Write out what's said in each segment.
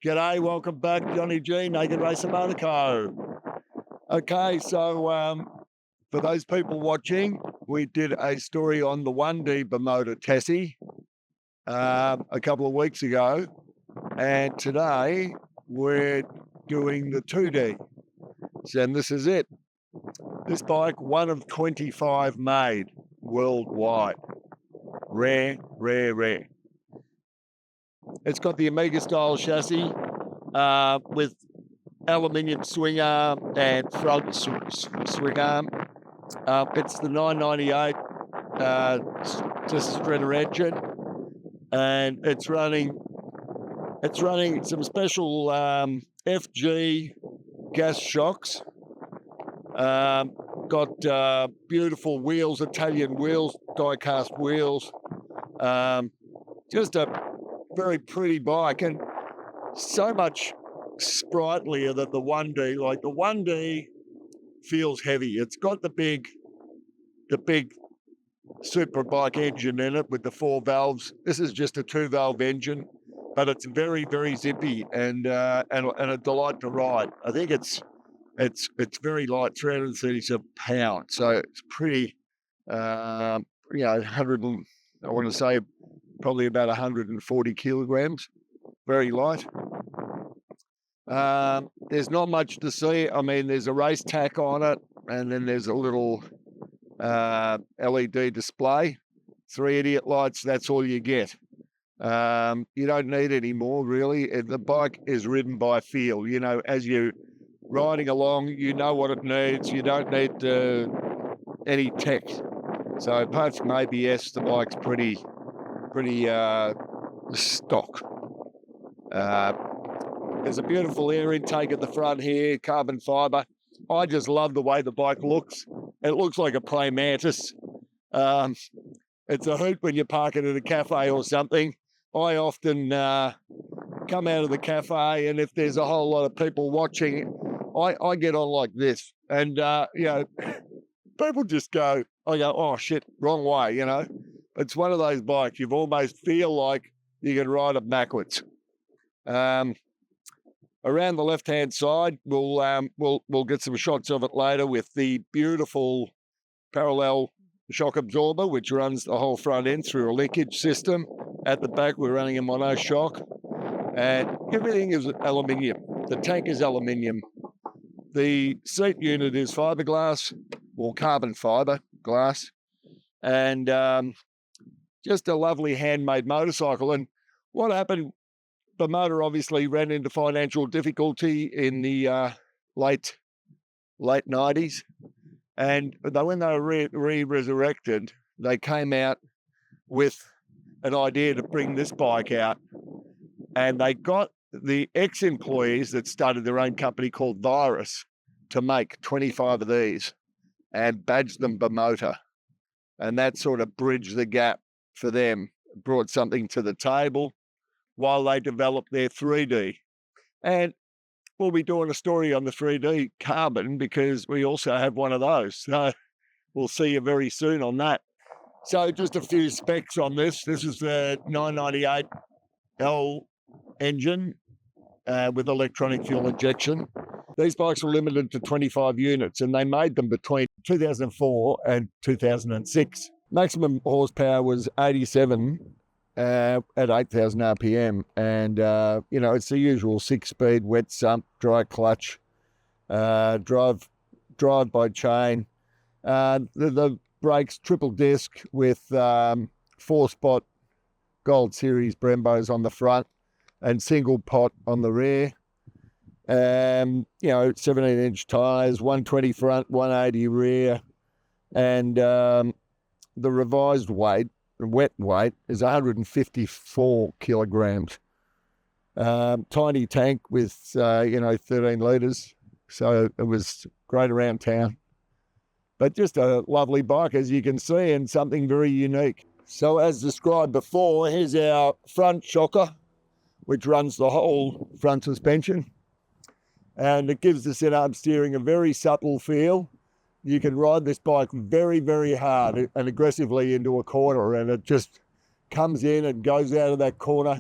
G'day, welcome back, Johnny G, Naked Racer Monaco. Okay, so for those people watching, we did a story on the 1D Bimota Tesi a couple of weeks ago, and today we're doing the 2D. And this is it. This bike, one of 25 made worldwide. Rare, rare, rare. It's got the Amiga style chassis with aluminium swing arm and front swing arm. It's the 998 just Shredder engine, and it's running some special FG gas shocks. Got beautiful wheels, Italian wheels, die-cast wheels. Just a very pretty bike, and so much sprightlier than the 1D. Like the 1D feels heavy. It's got the big superbike engine in it with the 4 valves. This is just a 2-valve engine, but it's very, very zippy and a delight to ride. I think it's very light, 337 pounds. So it's pretty, 100. I want to say probably about 140 kilograms. Very light. There's not much to see. I mean, there's a race tack on it, and then there's a little LED display. 3 idiot lights, that's all you get. You don't need any more, really. The bike is ridden by feel. You know, as you're riding along, you know what it needs. You don't need any tech. So apart from ABS, the bike's pretty stock. There's a beautiful air intake at the front here, carbon fibre. I just love the way the bike looks. It looks like a Play Mantis. It's a hoot when you park it at a cafe or something. I often come out of the cafe, and if there's a whole lot of people watching, I get on like this. And, people just go, oh, shit, wrong way, you know. It's one of those bikes you almost feel like you can ride it backwards. Around the left-hand side, we'll get some shots of it later with the beautiful parallel shock absorber, which runs the whole front end through a linkage system. At the back, we're running a mono shock, and everything is aluminium. The tank is aluminium. The seat unit is fiberglass or carbon fiber glass, and just a lovely handmade motorcycle. And what happened? The motor obviously ran into financial difficulty in the late 90s, and when they were resurrected, they came out with an idea to bring this bike out, and they got the ex-employees that started their own company called Virus to make 25 of these and badge them Bimota, and that sort of bridged the gap for them, brought something to the table while they develop their 3D. And we'll be doing a story on the 3D carbon because we also have one of those. So we'll see you very soon on that. So just a few specs on this. This is the 998L engine with electronic fuel injection. These bikes were limited to 25 units, and they made them between 2004 and 2006. Maximum horsepower was 87 at 8,000 RPM, and it's the usual 6-speed wet sump, dry clutch, drive by chain. The brakes, triple disc with 4-spot Gold Series Brembos on the front and single pot on the rear. 17-inch tyres, 120 front, 180 rear, and the revised weight, wet weight, is 154 kilograms. Tiny tank with 13 litres, so it was great around town. But just a lovely bike, as you can see, and something very unique. So as described before, here's our front shocker, which runs the whole front suspension, and it gives the sit-up steering a very supple feel. You can ride this bike very, very hard and aggressively into a corner, and it just comes in and goes out of that corner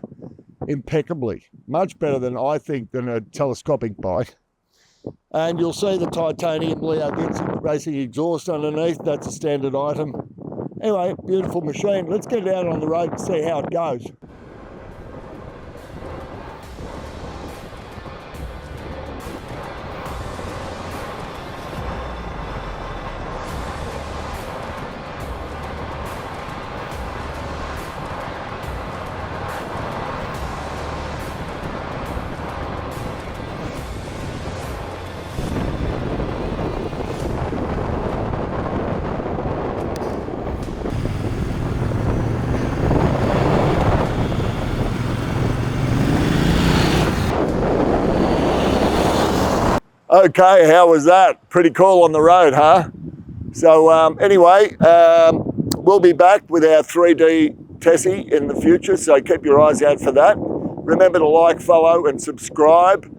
impeccably. Much better than, I think, than a telescopic bike. And you'll see the titanium Leo racing exhaust underneath. That's a standard item. Anyway, beautiful machine. Let's get it out on the road and see how it goes. Okay, how was that? Pretty cool on the road, huh? So anyway, we'll be back with our 3D Tesi in the future, so keep your eyes out for that. Remember to like, follow and subscribe.